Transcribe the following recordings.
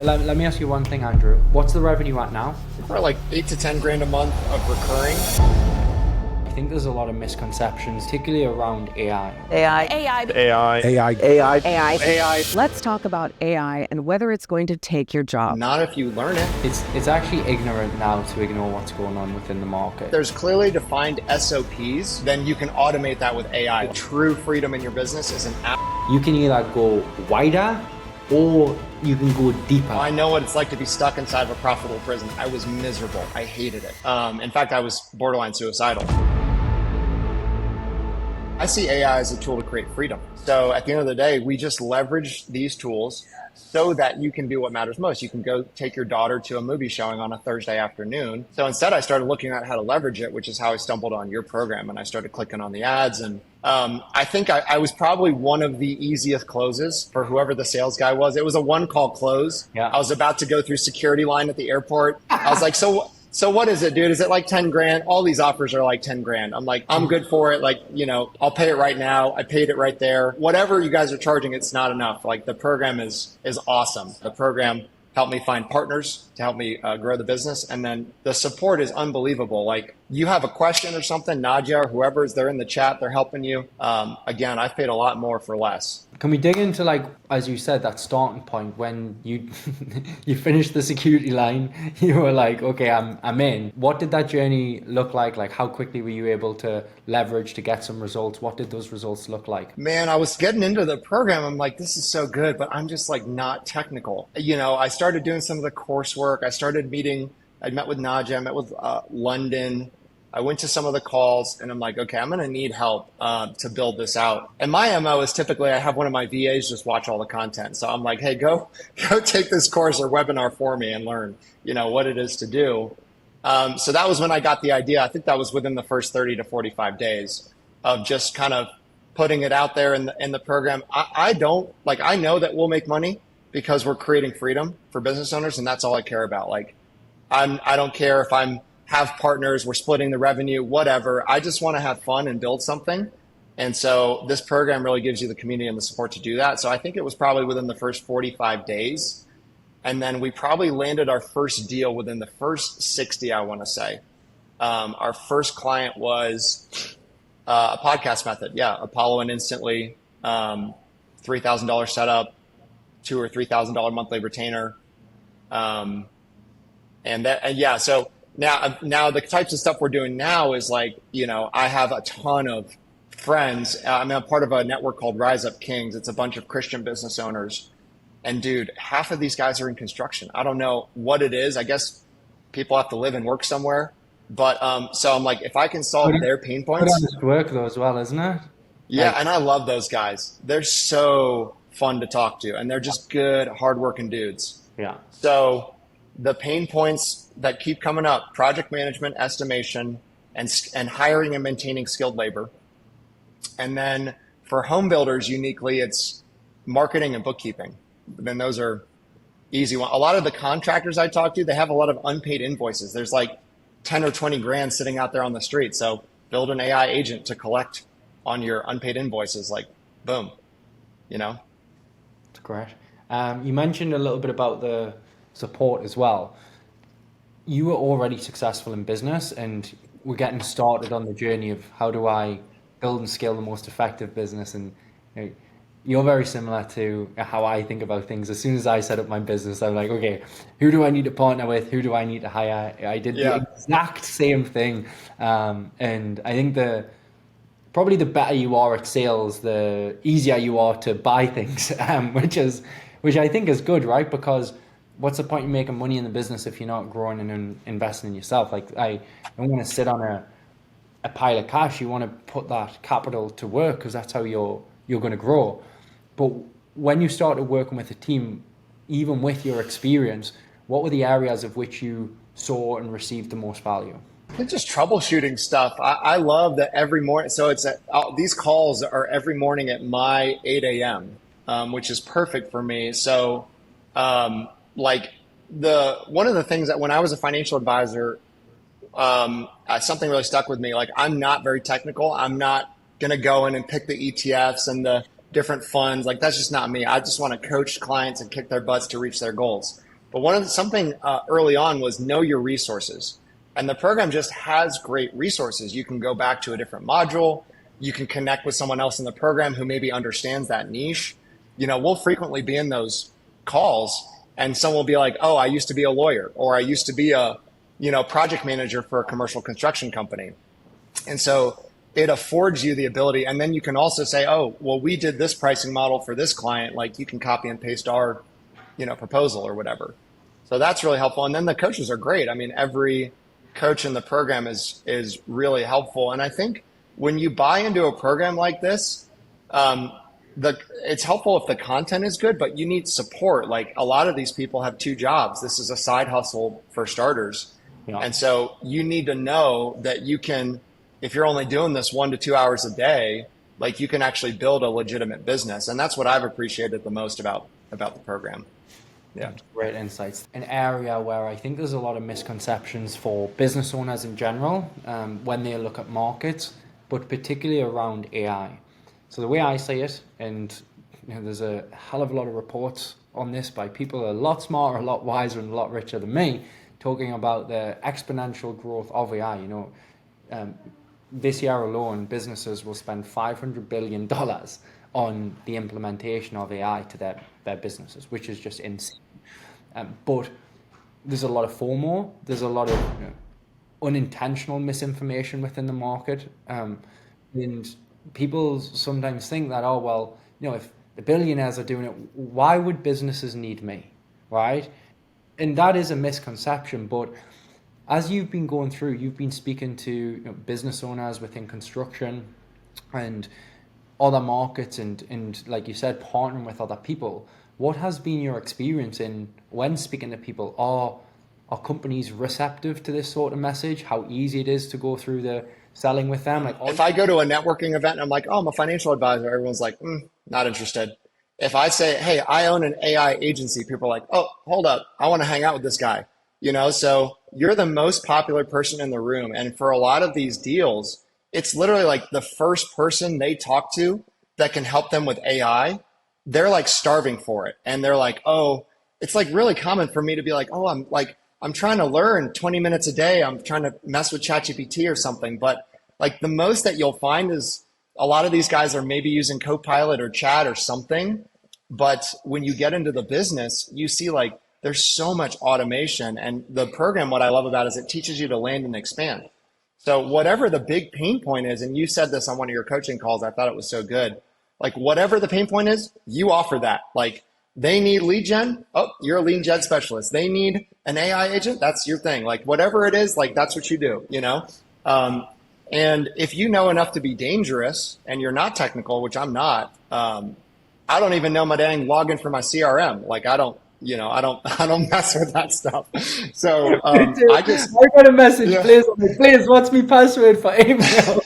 Let me ask you one thing, Andrew. What's the revenue at now? We're like 8 to 10 grand a month of recurring. I think there's a lot of misconceptions, particularly around AI. AI. Let's talk about AI and whether it's going to take your job. Not if you learn it. It's actually ignorant now to ignore what's going on within the market. There's clearly defined SOPs, then you can automate that with AI. True freedom in your business is an app. You can either go wider or you can go deeper. I know what it's like to be stuck inside of a profitable prison. I was miserable. I hated it. In fact, I was borderline suicidal. I see AI as a tool to create freedom. So at the end of the day, we just leverage these tools so that you can do what matters most. You can go take your daughter to a movie showing on a Thursday afternoon. So instead, I started looking at how to leverage it, which is how I stumbled on your program. And I started clicking on the ads. And I think I was probably one of the easiest closes for whoever the sales guy was. It was a one-call close. Yeah. I was about to go through security line at the airport. I was like, so what is it, dude? Is it like 10 grand? All these offers are like 10 grand. I'm like, I'm good for it. Like, I'll pay it right now. I paid it right there. Whatever you guys are charging, it's not enough. Like the program is awesome. The program helped me find partners to help me grow the business. And then the support is unbelievable. Like you have a question or something, Nadia or whoever is there in the chat, they're helping you. Again, I've paid a lot more for less. Can we dig into, like, as you said, that starting point when you you finished the security line, you were like, okay, I'm in. What did that journey look like? Like, how quickly were you able to leverage to get some results? What did those results look like? Man, I was getting into the program. I'm like, this is so good, but I'm just like not technical. I started doing some of the coursework. I met with Nadia, I met with London. I went to some of the calls and I'm like, okay, I'm going to need help to build this out. And my MO is typically I have one of my VAs just watch all the content. So I'm like, hey, go take this course or webinar for me and learn, what it is to do. So that was when I got the idea. I think that was within the first 30 to 45 days of just kind of putting it out there in the program. I know that we'll make money because we're creating freedom for business owners. And that's all I care about. Like, I don't care if have partners, we're splitting the revenue, whatever. I just want to have fun and build something. And so this program really gives you the community and the support to do that. So I think it was probably within the first 45 days. And then we probably landed our first deal within the first 60, I want to say. Our first client was a podcast method. Yeah, Apollo and Instantly, $3,000 setup, $2,000 or $3,000 monthly retainer. So now the types of stuff we're doing now is like, I have a ton of friends. I'm a part of a network called Rise Up Kings. It's a bunch of Christian business owners. And dude, half of these guys are in construction. I don't know what it is. I guess people have to live and work somewhere. But so I'm like, if I can solve their pain points. It's work though as well, isn't it? Yeah, and I love those guys. They're so fun to talk to. And they're just good, hardworking dudes. Yeah. So the pain points that keep coming up, project management, estimation, and hiring and maintaining skilled labor. And then for home builders, uniquely, it's marketing and bookkeeping. Then those are easy ones. A lot of the contractors I talk to, they have a lot of unpaid invoices. There's like 10 or 20 grand sitting out there on the street. So build an AI agent to collect on your unpaid invoices, like boom, That's great. You mentioned a little bit about the support as well. You were already successful in business and we're getting started on the journey of how do I build and scale the most effective business. And you're very similar to how I think about things. As soon as I set up my business, I'm like, okay, who do I need to partner with? Who do I need to hire? I did the exact same thing. And I think probably the better you are at sales, the easier you are to buy things, which I think is good, right? Because what's the point in making money in the business if you're not growing and investing in yourself? Like I don't want to sit on a pile of cash. You want to put that capital to work because that's how you're going to grow. But when you started working with a team, even with your experience, what were the areas of which you saw and received the most value? It's just troubleshooting stuff. I love that every morning. So these calls are every morning at my 8 a.m., which is perfect for me. So one of the things that when I was a financial advisor, something really stuck with me. Like, I'm not very technical. I'm not going to go in and pick the ETFs and the different funds. Like, that's just not me. I just want to coach clients and kick their butts to reach their goals. But something early on was know your resources. And the program just has great resources. You can go back to a different module. You can connect with someone else in the program who maybe understands that niche. We'll frequently be in those calls and someone will be like, oh, I used to be a lawyer, or I used to be a, project manager for a commercial construction company. And so it affords you the ability. And then you can also say, oh, well, we did this pricing model for this client. Like you can copy and paste our, proposal or whatever. So that's really helpful. And then the coaches are great. I mean, every coach in the program is really helpful. And I think when you buy into a program like this, it's helpful if the content is good, but you need support. Like a lot of these people have 2 jobs. This is a side hustle for starters. Yeah. And so you need to know that you can, if you're only doing this 1 to 2 hours a day, like you can actually build a legitimate business. And that's what I've appreciated the most about the program. Yeah. Great insights. An area where I think there's a lot of misconceptions for business owners in general when they look at markets, but particularly around AI. So the way I see it, and there's a hell of a lot of reports on this by people a lot smarter, a lot wiser, and a lot richer than me, talking about the exponential growth of AI. This year alone, businesses will spend $500 billion on the implementation of AI to their businesses, which is just insane. But there's a lot of FOMO. There's a lot of unintentional misinformation within the market. And people sometimes think that, oh, well, if the billionaires are doing it, why would businesses need me, right? And that is a misconception. But as you've been going through, you've been speaking to business owners within construction and other markets and like you said, partnering with other people. What has been your experience in when speaking to people? Are companies receptive to this sort of message? How easy it is to go through the selling with them? Like, if I go to a networking event and I'm like, oh, I'm a financial advisor, everyone's like, not interested. If I say, hey, I own an AI agency, people are like, oh, hold up, I want to hang out with this guy. So you're the most popular person in the room. And for a lot of these deals, it's literally like the first person they talk to that can help them with AI. They're like starving for it. And they're like, oh, it's like really common for me to be like, oh, I'm trying to learn 20 minutes a day. I'm trying to mess with ChatGPT or something. But like the most that you'll find is a lot of these guys are maybe using Copilot or Chat or something. But when you get into the business, you see like there's so much automation. And the program, what I love about it is it teaches you to land and expand. So whatever the big pain point is, and you said this on one of your coaching calls, I thought it was so good. Like whatever the pain point is, you offer that. Like they need lead gen. Oh, you're a lead gen specialist. They need an AI agent. That's your thing. Like whatever it is, like that's what you do, And if you know enough to be dangerous and you're not technical, which I'm not, I don't even know my dang login for my CRM. Like I don't mess with that stuff. So I got a message. Yeah. Please, what's my password for email?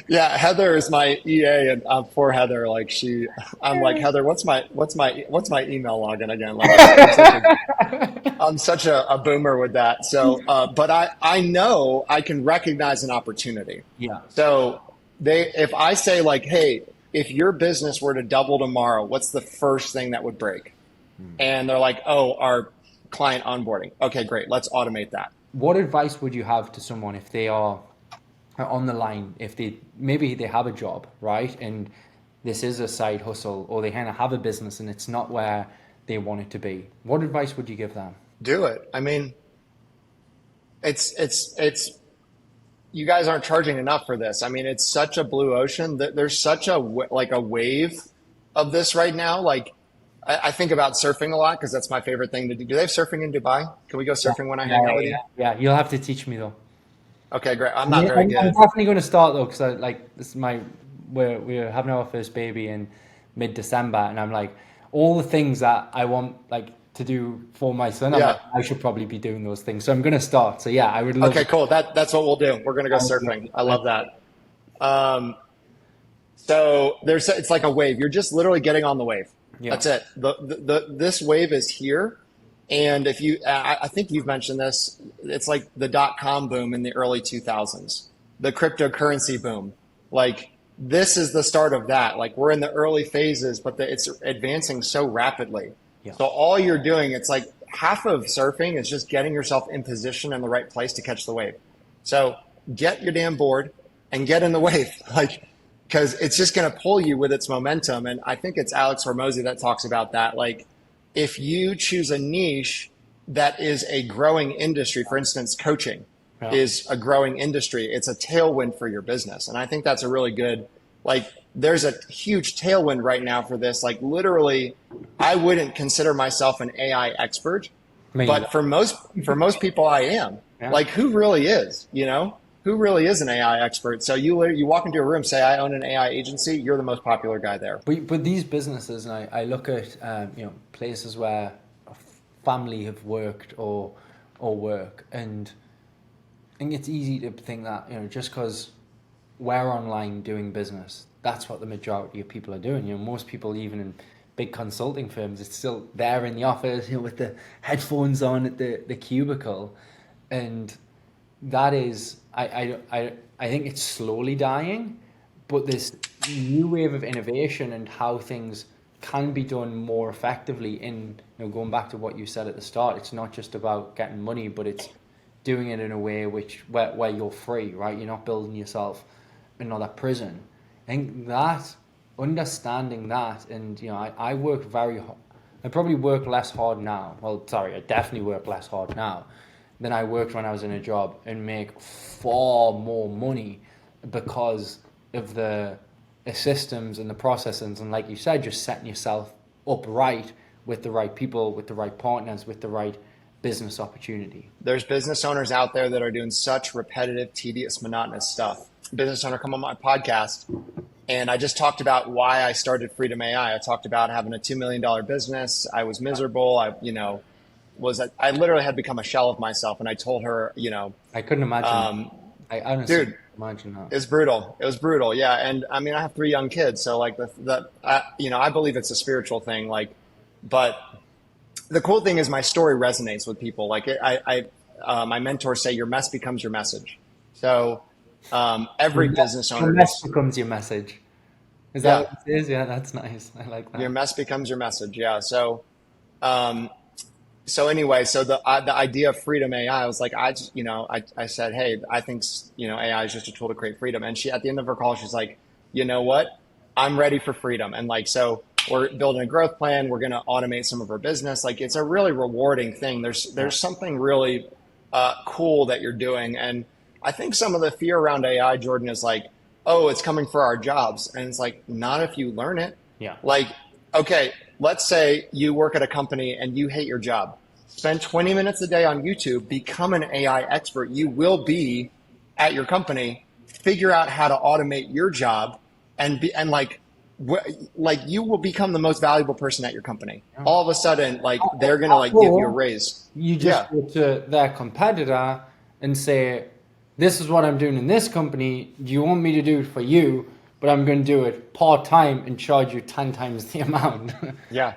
Yeah. Heather is my EA, and poor Heather. Like I'm like, Heather, what's my email login again? Like, I'm such a boomer with that. So, but I know I can recognize an opportunity. Yeah. So if I say like, hey, if your business were to double tomorrow, what's the first thing that would break? And they're like, oh, our client onboarding. Okay, great. Let's automate that. What advice would you have to someone if they are on the line, if maybe they have a job, right? And this is a side hustle, or they kind of have a business and it's not where they want it to be. What advice would you give them? Do it. I mean, it's you guys aren't charging enough for this. I mean, it's such a blue ocean that there's such a wave of this right now. Like I think about surfing a lot because that's my favorite thing to do. Do they have surfing in Dubai? Can we go surfing when I hang out with you? Yeah, you'll have to teach me though. Okay, great. I'm not very good. I'm definitely going to start though because we're having our first baby in mid-December, and I'm like all the things that I want like to do for my son. Like, I should probably be doing those things. So I'm going to start. So yeah, I would love. Okay, cool. That's what we'll do. We're going to go surfing. I love that. So it's like a wave. You're just literally getting on the wave. Yeah. That's it. This wave is here. And if I think you've mentioned this, it's like the .com boom in the early 2000s, the cryptocurrency boom. Like this is the start of that. Like we're in the early phases, but it's advancing so rapidly. Yeah. So all you're doing, it's like half of surfing is just getting yourself in position in the right place to catch the wave. So get your damn board and get in the wave, like, because it's just going to pull you with its momentum. And I think it's Alex Hormozy that talks about that. Like, if you choose a niche that is a growing industry, for instance, coaching is a growing industry, it's a tailwind for your business. And I think that's a really good, like, there's a huge tailwind right now for this. Like, literally, I wouldn't consider myself an AI expert, but for most people, I am. Yeah. Like, who really is, who really is an AI expert? So you walk into a room, say, I own an AI agency, you're the most popular guy there. But these businesses, and I look at places where a family have worked or work, and I think it's easy to think that just because we're online doing business, that's what the majority of people are doing. Most people, even in big consulting firms, it's still there in the office, with the headphones on at the cubicle, and that is, I think it's slowly dying, but this new wave of innovation and how things can be done more effectively in, going back to what you said at the start, it's not just about getting money, but it's doing it in a way where you're free, right? You're not building yourself another prison. I think that, understanding that, and I work very hard. I probably work less hard now. Well, sorry, I definitely work less hard now than I worked when I was in a job, and make far more money because of the systems and the processes, and like you said, just setting yourself up right with the right people, with the right partners, with the right business opportunity. There's business owners out there that are doing such repetitive, tedious, monotonous stuff. Business owner come on my podcast, and I just talked about why I started Freedom AI. I talked about having a $2 million business. I was miserable. I literally had become a shell of myself, and I told her, I couldn't imagine. I honestly couldn't imagine that. It's brutal. It was brutal. Yeah. And I mean, I have 3 young kids. So like I believe it's a spiritual thing. Like, but the cool thing is my story resonates with people. Like my mentors say, your mess becomes your message. So every business owner. Your mess becomes your message. Is that what it is? Yeah, that's nice. I like that. Your mess becomes your message. Yeah. So anyway, so the idea of Freedom AI, I was like, I said, hey, I think, AI is just a tool to create freedom. And she, at the end of her call, she's like, you know what? I'm ready for freedom. And like, so we're building a growth plan. We're going to automate some of our business. Like, it's a really rewarding thing. There's something really cool that you're doing. And I think some of the fear around AI, Jordan, is like, oh, it's coming for our jobs. And it's like, not if you learn it. Yeah. Like, okay, let's say you work at a company and you hate your job. Spend 20 minutes a day on YouTube, become an AI expert. You will be at your company, figure out how to automate your job, and you will become the most valuable person at your company. All of a sudden, like, they're going to give you a raise. You just go to their competitor and say, this is what I'm doing in this company. Do you want me to do it for you? But I'm going to do it part-time and charge you 10 times the amount. Yeah.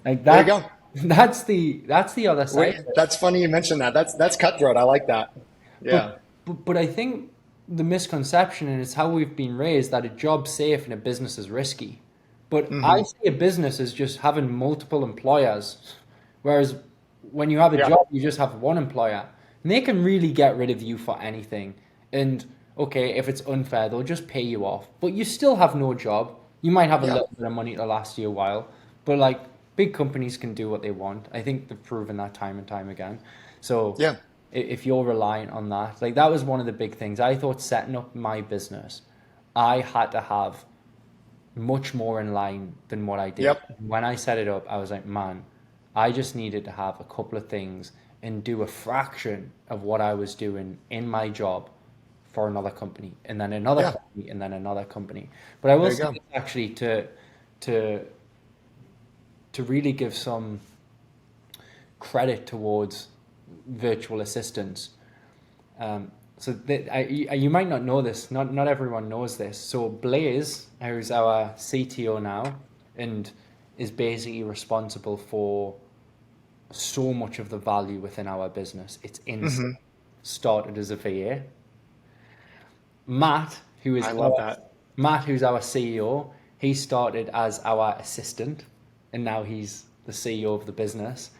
Like that. There you go. That's the other side. Wait, that's funny you mentioned that. That's cutthroat. I like that. Yeah. But I think the misconception, and it's how we've been raised, that a job's safe and a business is risky. But I see a business as just having multiple employers, whereas when you have a job, you just have one employer, and they can really get rid of you for anything. And okay, if it's unfair, they'll just pay you off, but you still have no job. You might have a little bit of money to last you a while, but like, big companies can do what they want. I think they've proven that time and time again. So if you're reliant on that, like, that was one of the big things. I thought setting up my business, I had to have much more in line than what I did. Yep. When I set it up, I was like, man, I just needed to have a couple of things and do a fraction of what I was doing in my job for another company, and then another company, and then another company. But I will say, actually, to really give some credit towards virtual assistants. You might not know this, not everyone knows this. So Blaze, who's our CTO now, and is basically responsible for so much of the value within our business. It's instant. Started as a VA. Matt, who's our CEO, he started as our assistant, and now he's the CEO of the business.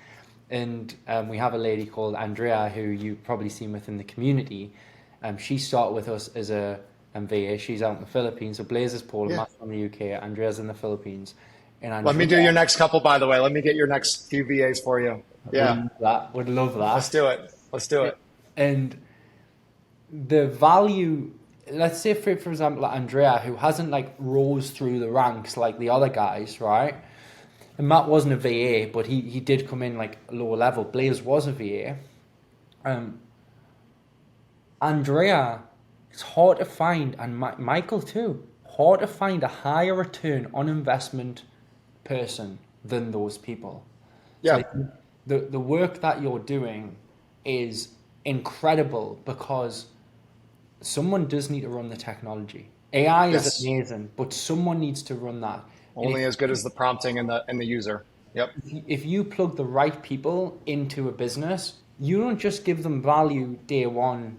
And we have a lady called Andrea, who you've probably seen within the community. She started with us as a VA. She's out in the Philippines. So Blaze is Poland, Matt's from the UK, Andrea's in the Philippines. And Andrea, Let me do your next couple, by the way. Let me get your next few VAs for you. Yeah. Would love that. Let's do it. Let's do it. And the value, let's say for example, like Andrea, who hasn't like rose through the ranks like the other guys, right? And Matt wasn't a VA, but he did come in like lower level. Blaze was a VA. Andrea, it's hard to find, and Michael too, hard to find a higher return on investment person than those people. Yeah. So the work that you're doing is incredible because someone does need to run the technology. AI is amazing, but someone needs to run that. Only as good as the prompting and the user. Yep. If you plug the right people into a business, you don't just give them value day 1,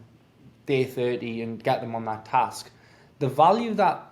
day 30 and get them on that task. The value that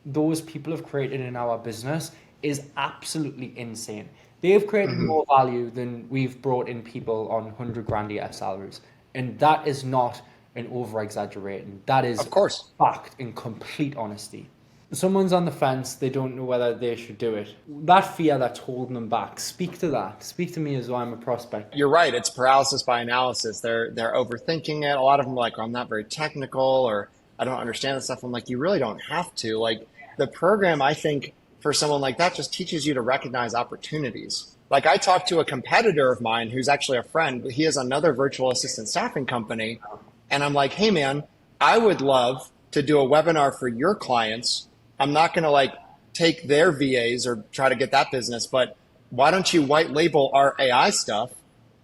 those people have created in our business is absolutely insane. They have created more value than we've brought in people on 100 grand a year salaries. And that is not an over-exaggerating. That is of course fact in complete honesty. Someone's on the fence, they don't know whether they should do it. That fear that's holding them back, speak to that. Speak to me as though I'm a prospect. You're right. It's paralysis by analysis. They're overthinking it. A lot of them are like, I'm not very technical, or I don't understand the stuff. I'm like, you really don't have to. Like, the program, I think, for someone like that just teaches you to recognize opportunities. Like, I talked to a competitor of mine who's actually a friend. He has another virtual assistant staffing company. And I'm like, hey, man, I would love to do a webinar for your clients. I'm not going to like take their VAs or try to get that business, but why don't you white label our AI stuff?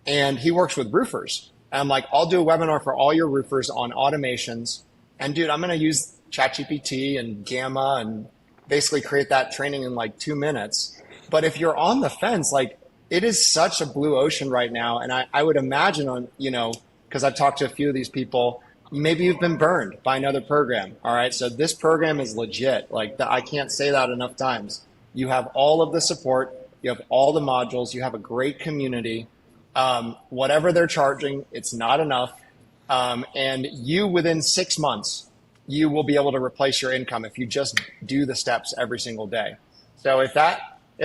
And he works with roofers. And I'm like, I'll do a webinar for all your roofers on automations. And dude, I'm going to use ChatGPT and Gamma and basically create that training in like 2 minutes. But if you're on the fence, like, it is such a blue ocean right now. And I would imagine on, because I've talked to a few of these people, maybe you've been burned by another program. All right. So this program is legit. Like, I can't say that enough times. You have all of the support. You have all the modules. You have a great community. Whatever they're charging, it's not enough. And you, within 6 months, you will be able to replace your income if you just do the steps every single day. So if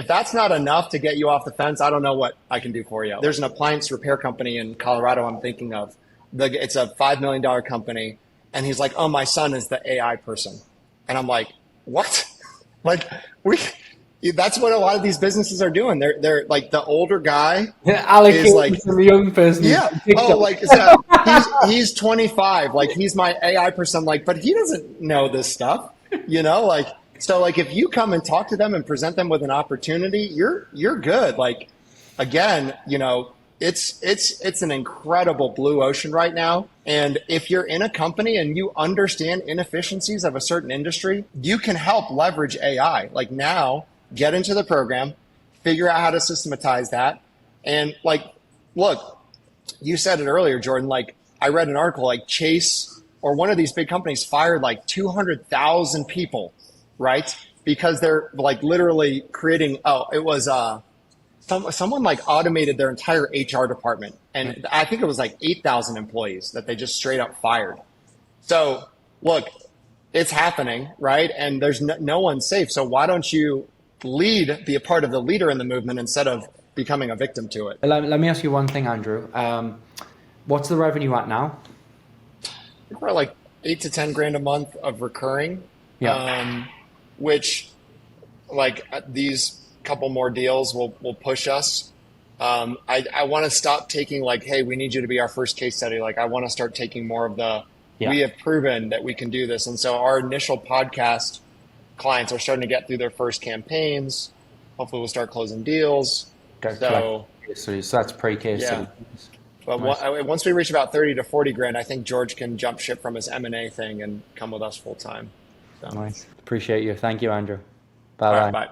that's not enough to get you off the fence, I don't know what I can do for you. There's an appliance repair company in Colorado I'm thinking of. It's a $5 million company. And he's like, oh, my son is the AI person. And I'm like, what? Like, that's what a lot of these businesses are doing. They're like, the older guy is like the young person. Yeah. Oh, like, so he's 25. Like, he's my AI person. Like, but he doesn't know this stuff, like, so like, if you come and talk to them and present them with an opportunity, you're good. Like, again, it's an incredible blue ocean right now. And if you're in a company and you understand inefficiencies of a certain industry, you can help leverage AI. Like, now, get into the program, figure out how to systematize that. And like, look, you said it earlier, Jordan, like, I read an article like Chase or one of these big companies fired like 200,000 people, right? Because they're like literally creating, someone like automated their entire HR department. And I think it was like 8,000 employees that they just straight up fired. So look, it's happening, right? And there's no one safe. So why don't you be a part of the leader in the movement instead of becoming a victim to it? Let me ask you one thing, Andrew. What's the revenue at now? We're like 8 to 10 grand a month of recurring, which like these couple more deals will push us. I want to stop taking like, hey, we need you to be our first case study. Like, I want to start taking more of we have proven that we can do this. And so our initial podcast clients are starting to get through their first campaigns. Hopefully we'll start closing deals. So that's pre-case study. But nice. Once we reach about 30 to 40 grand, I think George can jump ship from his M&A thing and come with us full time. So. Nice. Appreciate you. Thank you, Andrew. Bye-bye. Bye.